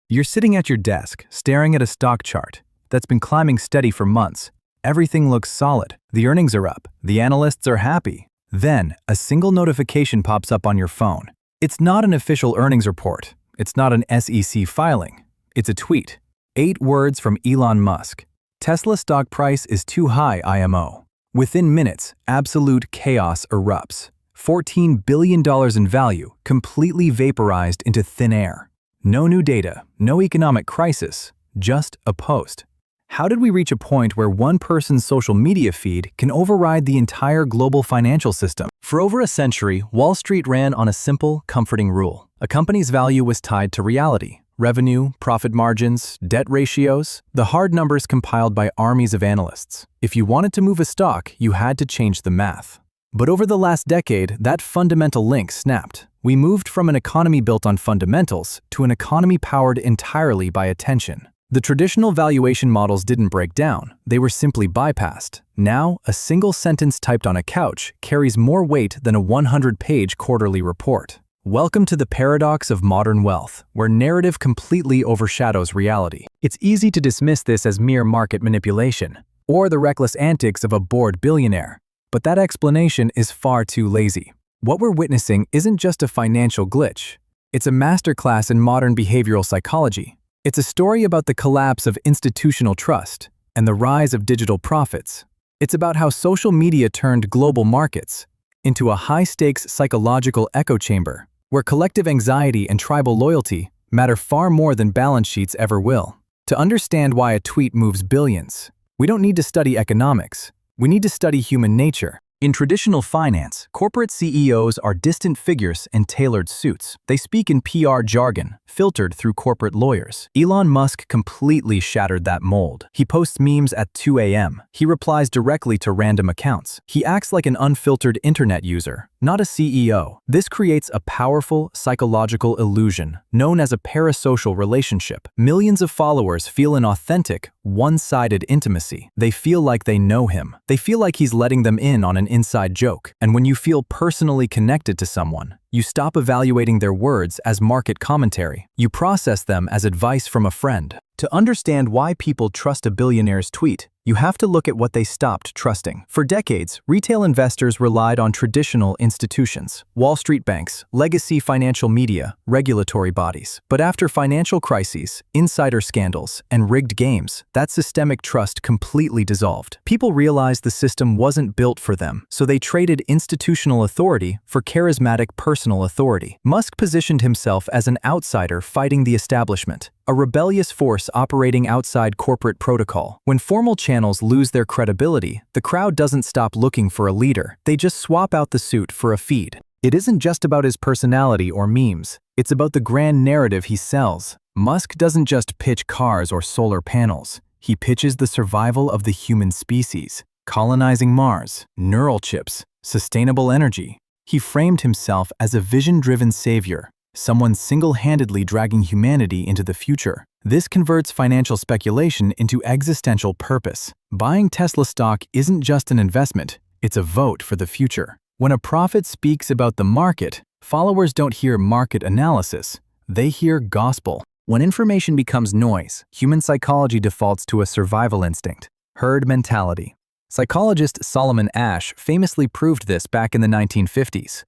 You're sitting at your desk, staring at a stock chart that's been climbing steady for months. Everything looks solid. The earnings are up. The analysts are happy. Then, a single notification pops up on your phone. It's not an official earnings report. It's not an SEC filing. It's a tweet. 8 words from Elon Musk. Tesla stock price is too high, IMO. Within minutes, absolute chaos erupts. $14 billion in value completely vaporized into thin air. No new data, no economic crisis, just a post. How did we reach a point where one person's social media feed can override the entire global financial system? For over a century, Wall Street ran on a simple, comforting rule. A company's value was tied to reality. Revenue, profit margins, debt ratios, the hard numbers compiled by armies of analysts. If you wanted to move a stock, you had to change the math. But over the last decade, that fundamental link snapped. We moved from an economy built on fundamentals to an economy powered entirely by attention. The traditional valuation models didn't break down, they were simply bypassed. Now, a single sentence typed on a couch carries more weight than a 100-page quarterly report. Welcome to the paradox of modern wealth, where narrative completely overshadows reality. It's easy to dismiss this as mere market manipulation, or the reckless antics of a bored billionaire. But that explanation is far too lazy. What we're witnessing isn't just a financial glitch. It's a masterclass in modern behavioral psychology. It's a story about the collapse of institutional trust and the rise of digital profits. It's about how social media turned global markets into a high-stakes psychological echo chamber, where collective anxiety and tribal loyalty matter far more than balance sheets ever will. To understand why a tweet moves billions, we don't need to study economics. We need to study human nature. In traditional finance, corporate CEOs are distant figures in tailored suits. They speak in PR jargon, filtered through corporate lawyers. Elon Musk completely shattered that mold. He posts memes at 2 a.m. He replies directly to random accounts. He acts like an unfiltered internet user, not a CEO. This creates a powerful psychological illusion known as a parasocial relationship. Millions of followers feel an authentic, one-sided intimacy. They feel like they know him. They feel like he's letting them in on an inside joke. And when you feel personally connected to someone, you stop evaluating their words as market commentary. You process them as advice from a friend. To understand why people trust a billionaire's tweet, you have to look at what they stopped trusting. For decades, retail investors relied on traditional institutions, Wall Street banks, legacy financial media, regulatory bodies. But after financial crises, insider scandals, and rigged games, that systemic trust completely dissolved. People realized the system wasn't built for them, so they traded institutional authority for charismatic personal authority. Musk positioned himself as an outsider fighting the establishment, a rebellious force operating outside corporate protocol. When formal channels lose their credibility, the crowd doesn't stop looking for a leader. They just swap out the suit for a feed. It isn't just about his personality or memes. It's about the grand narrative he sells. Musk doesn't just pitch cars or solar panels. He pitches the survival of the human species, colonizing Mars, neural chips, sustainable energy. He framed himself as a vision-driven savior, someone single-handedly dragging humanity into the future. This converts financial speculation into existential purpose. Buying Tesla stock isn't just an investment, it's a vote for the future. When a prophet speaks about the market, followers don't hear market analysis, they hear gospel. When information becomes noise, human psychology defaults to a survival instinct, herd mentality. Psychologist Solomon Asch famously proved this back in the 1950s.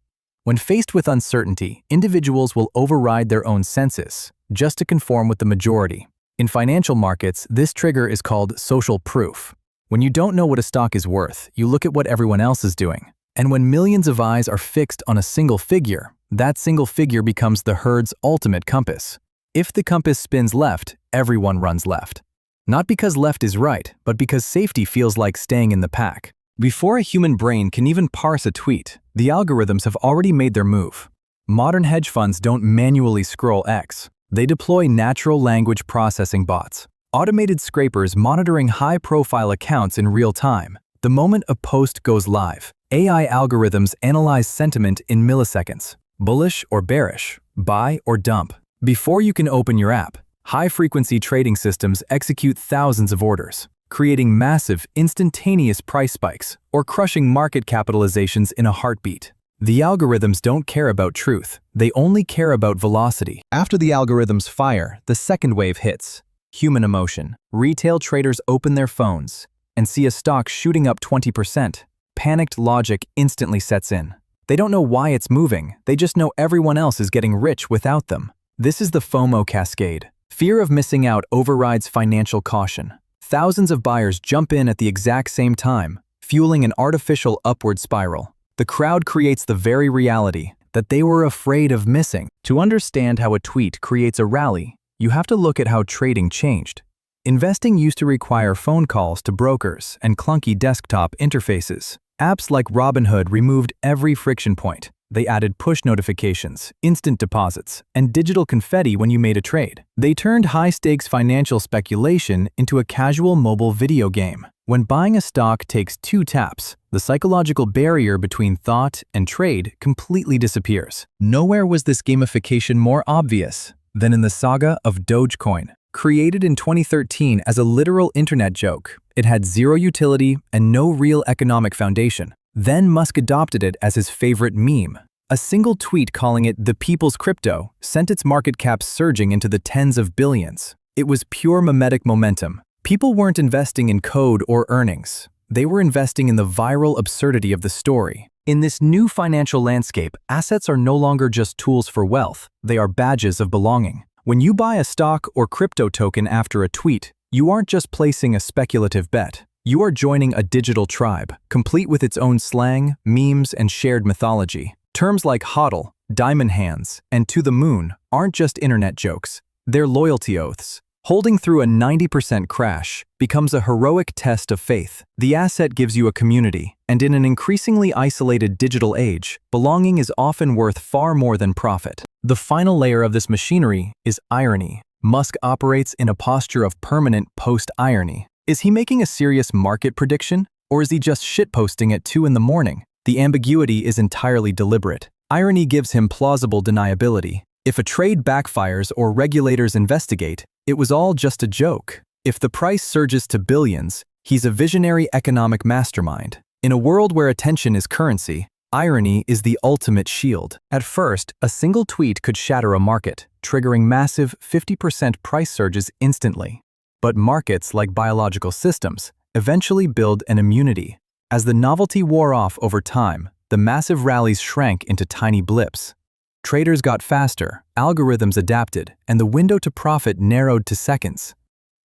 When faced with uncertainty, individuals will override their own senses just to conform with the majority. In financial markets, this trigger is called social proof. When you don't know what a stock is worth, you look at what everyone else is doing. And when millions of eyes are fixed on a single figure, that single figure becomes the herd's ultimate compass. If the compass spins left, everyone runs left. Not because left is right, but because safety feels like staying in the pack. Before a human brain can even parse a tweet, the algorithms have already made their move. Modern hedge funds don't manually scroll X. They deploy natural language processing bots, automated scrapers monitoring high-profile accounts in real time. The moment a post goes live, AI algorithms analyze sentiment in milliseconds, bullish or bearish, buy or dump. Before you can open your app, high-frequency trading systems execute thousands of orders, creating massive, instantaneous price spikes or crushing market capitalizations in a heartbeat. The algorithms don't care about truth, they only care about velocity. After the algorithms fire, the second wave hits. Human emotion. Retail traders open their phones and see a stock shooting up 20%. Panicked logic instantly sets in. They don't know why it's moving, they just know everyone else is getting rich without them. This is the FOMO cascade. Fear of missing out overrides financial caution. Thousands of buyers jump in at the exact same time, fueling an artificial upward spiral. The crowd creates the very reality that they were afraid of missing. To understand how a tweet creates a rally, you have to look at how trading changed. Investing used to require phone calls to brokers and clunky desktop interfaces. Apps like Robinhood removed every friction point. They added push notifications, instant deposits, and digital confetti when you made a trade. They turned high-stakes financial speculation into a casual mobile video game. When buying a stock takes 2 taps, the psychological barrier between thought and trade completely disappears. Nowhere was this gamification more obvious than in the saga of Dogecoin. Created in 2013 as a literal internet joke, it had zero utility and no real economic foundation. Then Musk adopted it as his favorite meme. A single tweet calling it the people's crypto sent its market cap surging into the tens of billions. It was pure mimetic momentum. People weren't investing in code or earnings. They were investing in the viral absurdity of the story. In this new financial landscape, assets are no longer just tools for wealth, they are badges of belonging. When you buy a stock or crypto token after a tweet, you aren't just placing a speculative bet. You are joining a digital tribe, complete with its own slang, memes, and shared mythology. Terms like HODL, diamond hands, and to the moon aren't just internet jokes. They're loyalty oaths. Holding through a 90% crash becomes a heroic test of faith. The asset gives you a community, and in an increasingly isolated digital age, belonging is often worth far more than profit. The final layer of this machinery is irony. Musk operates in a posture of permanent post-irony. Is he making a serious market prediction, or is he just shitposting at 2 in the morning? The ambiguity is entirely deliberate. Irony gives him plausible deniability. If a trade backfires or regulators investigate, it was all just a joke. If the price surges to billions, he's a visionary economic mastermind. In a world where attention is currency, irony is the ultimate shield. At first, a single tweet could shatter a market, triggering massive 50% price surges instantly. But markets, like biological systems, eventually build an immunity. As the novelty wore off over time, the massive rallies shrank into tiny blips. Traders got faster, algorithms adapted, and the window to profit narrowed to seconds.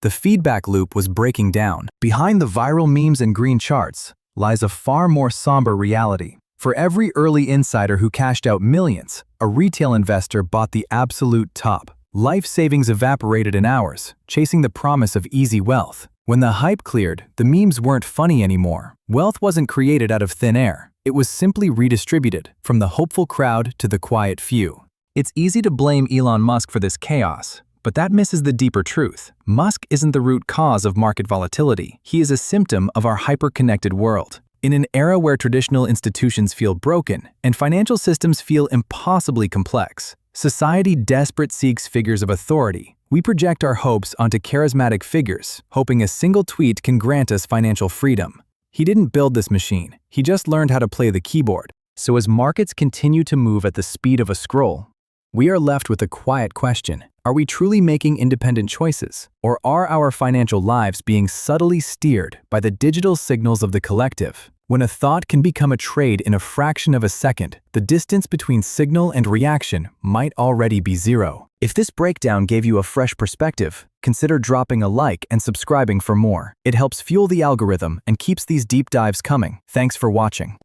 The feedback loop was breaking down. Behind the viral memes and green charts lies a far more somber reality. For every early insider who cashed out millions, a retail investor bought the absolute top. Life savings evaporated in hours, chasing the promise of easy wealth. When the hype cleared, the memes weren't funny anymore. Wealth wasn't created out of thin air. It was simply redistributed, from the hopeful crowd to the quiet few. It's easy to blame Elon Musk for this chaos, but that misses the deeper truth. Musk isn't the root cause of market volatility. He is a symptom of our hyper-connected world. In an era where traditional institutions feel broken and financial systems feel impossibly complex, society desperate seeks figures of authority. We project our hopes onto charismatic figures, hoping a single tweet can grant us financial freedom. He didn't build this machine, he just learned how to play the keyboard. So as markets continue to move at the speed of a scroll, we are left with a quiet question. Are we truly making independent choices? Or are our financial lives being subtly steered by the digital signals of the collective? When a thought can become a trade in a fraction of a second, the distance between signal and reaction might already be zero. If this breakdown gave you a fresh perspective, consider dropping a like and subscribing for more. It helps fuel the algorithm and keeps these deep dives coming. Thanks for watching.